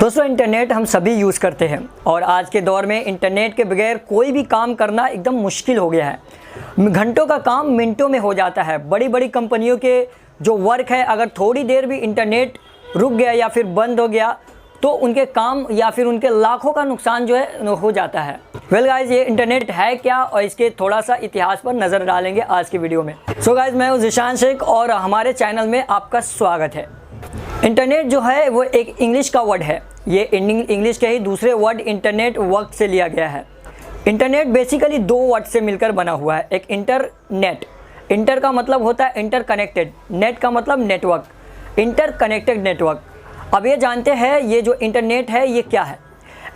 दोस्तों इंटरनेट हम सभी यूज़ करते हैं और आज के दौर में इंटरनेट के बगैर कोई भी काम करना एकदम मुश्किल हो गया है। घंटों का काम मिनटों में हो जाता है। बड़ी बड़ी कंपनियों के जो वर्क है, अगर थोड़ी देर भी इंटरनेट रुक गया या फिर बंद हो गया तो उनके काम या फिर उनके लाखों का नुकसान जो है हो जाता है। वेल गाइज, ये इंटरनेट है क्या और इसके थोड़ा सा इतिहास पर नज़र डालेंगे आज की वीडियो में। सो गाइज, मैं हूँ ज़ीशान शेख और हमारे चैनल में आपका स्वागत है। इंटरनेट जो है वो एक इंग्लिश का वर्ड है। ये इंग्लिश के ही दूसरे वर्ड इंटरनेट वर्क से लिया गया है। इंटरनेट बेसिकली दो वर्ड से मिलकर बना हुआ है। एक इंटरनेट, इंटर का मतलब होता है इंटरकनेक्टेड, नेट का मतलब नेटवर्क, इंटरकनेक्टेड नेटवर्क। अब ये जानते हैं ये जो इंटरनेट है ये क्या है।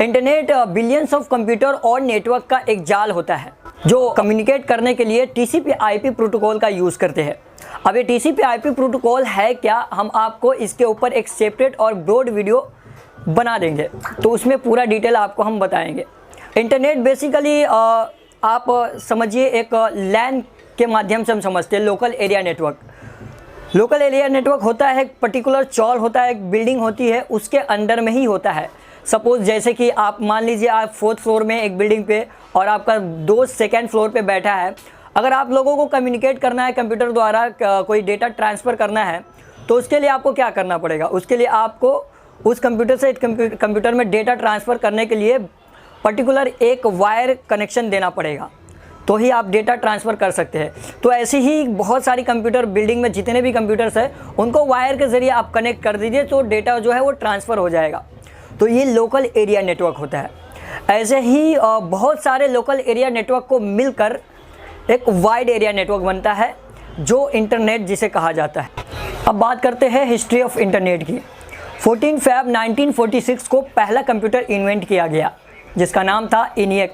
इंटरनेट बिलियंस ऑफ कंप्यूटर और नेटवर्क का एक जाल होता है जो कम्युनिकेट करने के लिए TCP/IP प्रोटोकॉल का यूज़ करते हैं। अब ये TCP/IP प्रोटोकॉल है क्या, हम आपको इसके ऊपर एक सेपरेट और ब्रॉड वीडियो बना देंगे, तो उसमें पूरा डिटेल आपको हम बताएंगे। इंटरनेट बेसिकली आप समझिए एक लैन के माध्यम से हम समझते हैं, local area network. Local area network होता है एक पर्टिकुलर चौल होता है, एक बिल्डिंग होती है, उसके अंडर में ही होता है। सपोज़ जैसे कि आप मान लीजिए आप 4th फ्लोर में एक बिल्डिंग पे और आपका दोस्त 2nd फ्लोर पे बैठा है। अगर आप लोगों को कम्युनिकेट करना है कंप्यूटर द्वारा, कोई डेटा ट्रांसफ़र करना है, तो उसके लिए आपको क्या करना पड़ेगा, उसके लिए आपको उस कंप्यूटर से कंप्यूटर में डेटा ट्रांसफ़र करने के लिए पर्टिकुलर एक वायर कनेक्शन देना पड़ेगा, तो ही आप डेटा ट्रांसफ़र कर सकते हैं। तो ऐसे ही बहुत सारी कंप्यूटर, बिल्डिंग में जितने भी कंप्यूटर्स हैं उनको वायर के ज़रिए आप कनेक्ट कर दीजिए तो डेटा जो है वो ट्रांसफ़र हो जाएगा। तो ये लोकल एरिया नेटवर्क होता है। ऐसे ही बहुत सारे लोकल एरिया नेटवर्क को मिलकर एक वाइड एरिया नेटवर्क बनता है जो इंटरनेट जिसे कहा जाता है। अब बात करते हैं हिस्ट्री ऑफ इंटरनेट की। 14 फरवरी 1946 को पहला कंप्यूटर इन्वेंट किया गया जिसका नाम था ENIAC,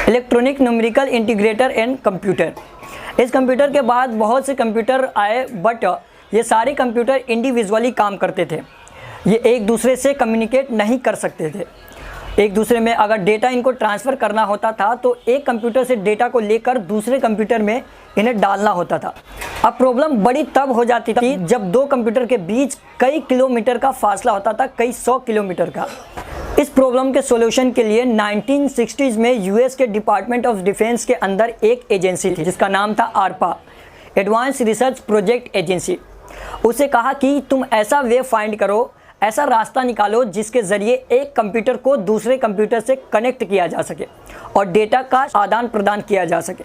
electronic numerical integrator and computer. इस कंप्यूटर के बाद बहुत से कंप्यूटर आए, बट ये सारे कंप्यूटर इंडिविजुअली काम करते थे। ये एक दूसरे से कम्युनिकेट नहीं कर सकते थे। एक दूसरे में अगर डेटा इनको ट्रांसफ़र करना होता था तो एक कंप्यूटर से डेटा को लेकर दूसरे कंप्यूटर में इन्हें डालना होता था। अब प्रॉब्लम बड़ी तब हो जाती थी जब दो कंप्यूटर के बीच कई किलोमीटर का फासला होता था, कई 100 किलोमीटर का। इस प्रॉब्लम के सॉल्यूशन के लिए 1960s में US के डिपार्टमेंट ऑफ डिफेंस के अंदर एक एजेंसी थी जिसका नाम था ARPA, advance research project agency. उसे कहा कि तुम ऐसा वे फाइंड करो, ऐसा रास्ता निकालो जिसके ज़रिए एक कंप्यूटर को दूसरे कंप्यूटर से कनेक्ट किया जा सके और डेटा का आदान प्रदान किया जा सके।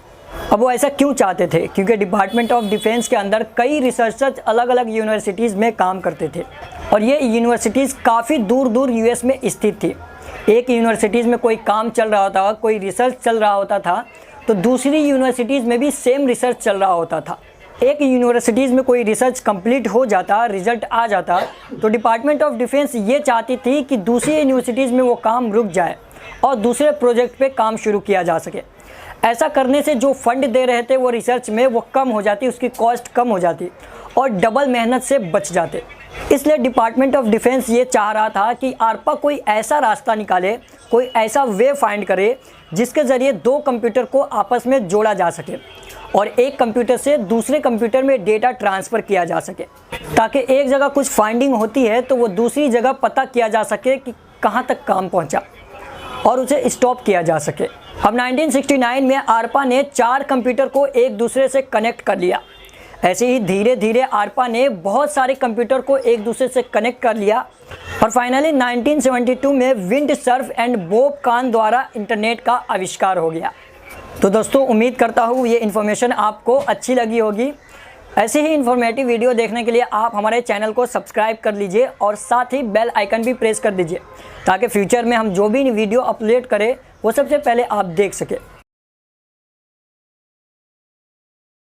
अब वो ऐसा क्यों चाहते थे, क्योंकि डिपार्टमेंट ऑफ डिफेंस के अंदर कई रिसर्चर्स अलग अलग यूनिवर्सिटीज़ में काम करते थे और ये यूनिवर्सिटीज़ काफ़ी दूर दूर US में स्थित थी। एक यूनिवर्सिटीज़ में कोई काम चल रहा होता, कोई रिसर्च चल रहा होता था, तो दूसरी यूनिवर्सिटीज़ में भी सेम रिसर्च चल रहा होता था। एक यूनिवर्सिटीज़ में कोई रिसर्च कंप्लीट हो जाता, रिजल्ट आ जाता, तो डिपार्टमेंट ऑफ डिफेंस ये चाहती थी कि दूसरी यूनिवर्सिटीज़ में वो काम रुक जाए और दूसरे प्रोजेक्ट पे काम शुरू किया जा सके। ऐसा करने से जो फंड दे रहे थे वो रिसर्च में वो कम हो जाती, उसकी कॉस्ट कम हो जाती और डबल मेहनत से बच जाते। इसलिए डिपार्टमेंट ऑफ डिफेंस ये चाह रहा था कि ARPA कोई ऐसा रास्ता निकाले, कोई ऐसा वे फाइंड करे जिसके ज़रिए दो कंप्यूटर को आपस में जोड़ा जा सके और एक कंप्यूटर से दूसरे कंप्यूटर में डेटा ट्रांसफ़र किया जा सके, ताकि एक जगह कुछ फाइंडिंग होती है तो वो दूसरी जगह पता किया जा सके कि कहाँ तक काम पहुँचा और उसे स्टॉप किया जा सके। अब 1969 में ARPA ने 4 कंप्यूटर को एक दूसरे से कनेक्ट कर लिया। ऐसे ही धीरे धीरे ARPA ने बहुत सारे कंप्यूटर को एक दूसरे से कनेक्ट कर लिया और फाइनली 1972 में विंडसर्फ एंड बॉब कान द्वारा इंटरनेट का आविष्कार हो गया। तो दोस्तों, उम्मीद करता हूँ ये इन्फॉर्मेशन आपको अच्छी लगी होगी। ऐसे ही इन्फॉर्मेटिव वीडियो देखने के लिए आप हमारे चैनल को सब्सक्राइब कर लीजिए और साथ ही बेल आइकन भी प्रेस कर दीजिए ताकि फ्यूचर में हम जो भी वीडियो अपलोड करें वो सबसे पहले आप देख सकें।